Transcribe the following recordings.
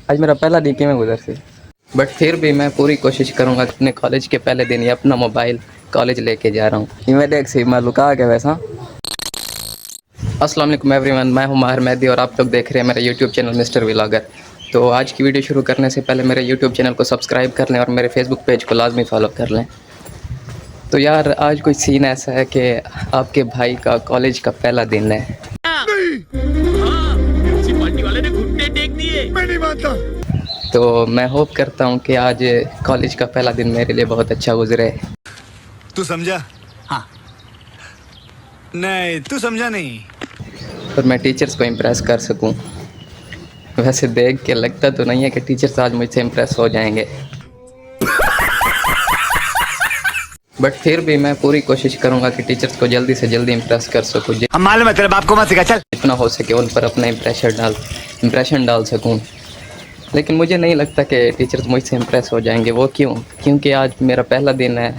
आज मेरा पहला दिन में गुजर से, बट फिर भी मैं पूरी कोशिश करूँगा अपने कॉलेज के पहले दिन ही अपना मोबाइल कॉलेज लेके जा रहा हूँ। मैं देख सी मैं लुका के वैसा। अस्सलाम वालेकुम एवरीवन, मैं हूँ माहिर मेहदी और आप लोग देख रहे हैं मेरा यूट्यूब चैनल मिस्टर व्लॉगर। तो आज की वीडियो शुरू करने से पहले मेरे यूट्यूब चैनल को सब्सक्राइब कर लें और मेरे फेसबुक पेज को लाजमी फॉलो कर लें। तो यार आज कोई सीन ऐसा है कि आपके भाई का कॉलेज का पहला दिन है। वाले ने घुटने टेक दिए। मैं नहीं मानता। तो मैं होप करता हूँ कि आज कॉलेज का पहला दिन मेरे लिए बहुत अच्छा गुजरे। तू समझा? हाँ। नहीं तू समझा नहीं। और मैं टीचर्स को इम्प्रेस कर सकूं। वैसे देख के लगता तो नहीं है कि टीचर्स आज मुझसे इम्प्रेस हो जाएंगे, बट फिर भी मैं पूरी कोशिश करूंगा कि टीचर्स को जल्दी से जल्दी इम्प्रेस कर सकूं। हम मालूम है तेरे बाप को मत सिखा, चल। जितना हो सके उन पर अपना इम्प्रेशन डाल सकूं। लेकिन मुझे नहीं लगता कि टीचर्स मुझसे इम्प्रेस हो जाएंगे। वो क्यों? क्योंकि आज मेरा पहला दिन है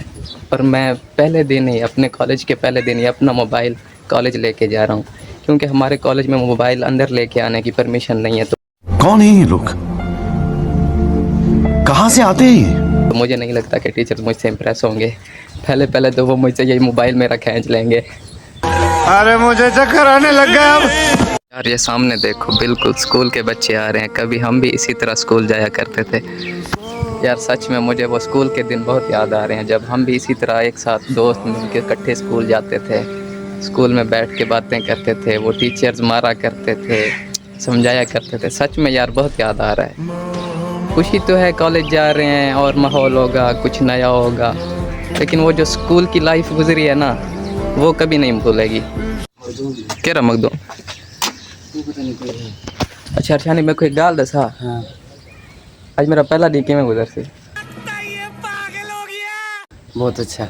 और मैं पहले दिन ही अपने कॉलेज के पहले दिन ही अपना मोबाइल कॉलेज लेके जा रहा हूँ, क्योंकि हमारे कॉलेज में मोबाइल अंदर लेके आने की परमिशन नहीं है। तो कौन है ये लोग, कहाँ से आते हैं? तो मुझे नहीं लगता कि टीचर्स मुझसे इम्प्रेस होंगे। पहले तो वो मुझसे यही मोबाइल मेरा खींच लेंगे। अरे मुझे चक्कर आने लग गया अब। यार ये सामने देखो, बिल्कुल स्कूल के बच्चे आ रहे हैं। कभी हम भी इसी तरह स्कूल जाया करते थे। यार सच में मुझे वो स्कूल के दिन बहुत याद आ रहे हैं, जब हम भी इसी तरह एक साथ दोस्त मिलकर इकट्ठे स्कूल जाते थे। स्कूल में बैठ के बातें करते थे, वो टीचर्स मारा करते थे, समझाया करते थे। सच में यार बहुत याद आ रहा है। खुशी तो है कॉलेज जा रहे हैं और माहौल होगा, कुछ नया होगा, लेकिन वो जो स्कूल की लाइफ गुजरी है ना, वो कभी नहीं भूलेगी। क्या रमक दो? अच्छा अर्शानी, मैं कोई गाल दसा। हाँ। आज मेरा पहला दिन में गुजर से। बहुत अच्छा।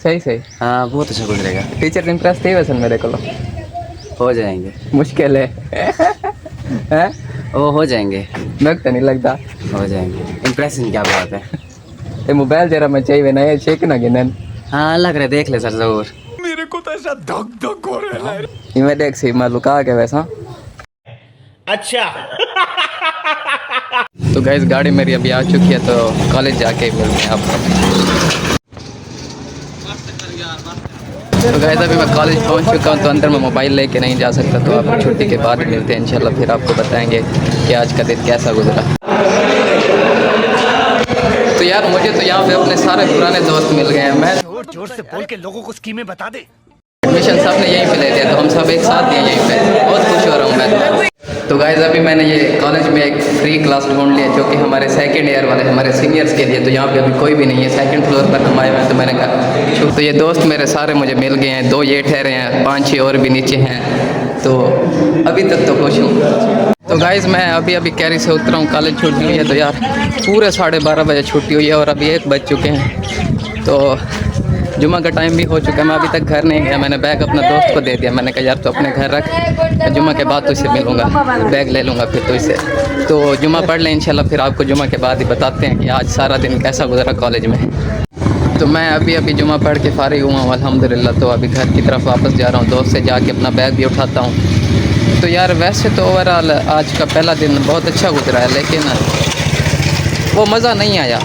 सही सही। हाँ बहुत अच्छा गुजरेगा। टीचर इम्प्रेस थे वैसे मेरे को। हो जाएंगे। मुश्किल है हैं? वो हो जाएंगे। मैं तो नहीं लगता। हो जाएंगे। इम्प्रेशन क्या बात है। ये मोबाइल जरा मैं चाहिए ना, ये चेक ना गिनन। हाँ लग रहा, देख ले सर जरूर। मेरे को तो ऐसा धक धक हो रहा है। ये मैं देख सी मैं लुका के वैसा। अच्छा। तो गाइस गाड़ी मेरी अभी आ चुकी है, तो कॉलेज जाके मिलते हैं आपको। तो गाइस अभी मैं कॉलेज पहुंच चुका हूं, तो अंदर मैं मोबाइल लेके नहीं जा सकता। तो आप छुट्टी के बाद मिलते हैं इंशाल्लाह, फिर आपको बताएंगे कि आज का दिन कैसा गुजरा। तो यार मुझे तो यहाँ पे अपने सारे पुराने दोस्त मिल गए हैं। मैं जोर से बोल के लोगों को स्कीमें बता दे। एडमिशन सब ने यहीं पे ले लिया, तो हम सब एक साथ दिए यहीं पे। बहुत खुश हो रहा हूँ मैं। तो गाइस अभी मैंने ये कॉलेज में एक फ्री क्लास ढूंढ लिया, जो कि हमारे सेकंड ईयर वाले हमारे सीनियर्स के लिए। तो यहाँ पे अभी कोई भी नहीं है, सेकंड फ्लोर पर हम आए हुए हैं। तो मैंने कहा तो ये दोस्त मेरे सारे मुझे मिल गए हैं। 2 ये ठहरे हैं, 5-6 और भी नीचे हैं। तो अभी तक तो खुश हूँ। तो गाइस मैं अभी कैरी से उतरा हूँ, कॉलेज छुट्टी हुई है। तो यार पूरे 12:30 बजे छुट्टी हुई है और अभी 1 बज चुके हैं। तो जुम्मा का टाइम भी हो चुका है। मैं अभी तक घर नहीं गया। मैंने बैग अपना दोस्त को दे दिया। मैंने कहा यार तो अपने घर रख, जुम्मा के बाद तुझसे मिलूँगा, बैग ले लूँगा फिर तुझसे। तो जुम्मा पढ़ लें इंशाल्लाह, फिर आपको जुम्मा के बाद ही बताते हैं कि आज सारा दिन कैसा गुजरा कॉलेज में। तो मैं अभी जुम्मा पढ़ के फारिग हुआ हूँ अल्हम्दुलिल्लाह। तो अभी घर की तरफ वापस जा रहा हूँ, दोस्त से जाके अपना बैग भी उठाता हूँ। तो यार वैसे तो ओवरऑल आज का पहला दिन बहुत अच्छा गुजरा है, लेकिन वो मज़ा नहीं आया।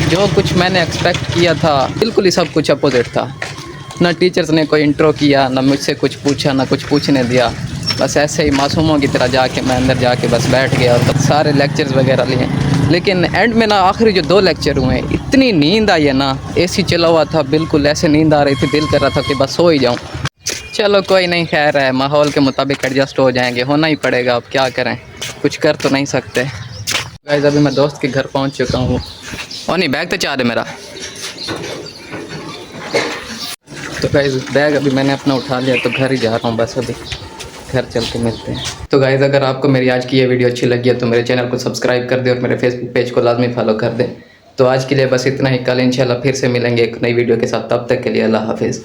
जो कुछ मैंने एक्सपेक्ट किया था बिल्कुल ही सब कुछ अपोजिट था। ना टीचर्स ने कोई इंट्रो किया, ना मुझसे कुछ पूछा, ना कुछ पूछने दिया। बस ऐसे ही मासूमों की तरह जाके मैं अंदर जाके बस बैठ गया और तब सारे लेक्चर्स वगैरह लिए। लेकिन एंड में ना आखिरी जो 2 लेक्चर हुए, इतनी नींद आई है ना। एसी चला हुआ था, बिल्कुल ऐसे नींद आ रही थी, दिल कर रहा था कि बस सो ही जाऊँ। चलो कोई नहीं, खैर है, माहौल के मुताबिक एडजस्ट हो जाएंगे, होना ही पड़ेगा। अब क्या करें, कुछ कर तो नहीं सकते। गाइस अभी मैं दोस्त के घर पहुंच चुका हूँ। और नहीं बैग तो चाह दे मेरा। तो गाइस बैग अभी मैंने अपना उठा लिया, तो घर ही जा रहा हूँ बस। अभी घर चल के मिलते हैं। तो गाइस अगर आपको मेरी आज की ये वीडियो अच्छी लगी है तो मेरे चैनल को सब्सक्राइब कर दें और मेरे फेसबुक पेज को लाजमी फॉलो कर दें। तो आज के लिए बस इतना ही। कल इंशाल्लाह फिर से मिलेंगे एक नई वीडियो के साथ। तब तक के लिए अल्लाह हाफिज़।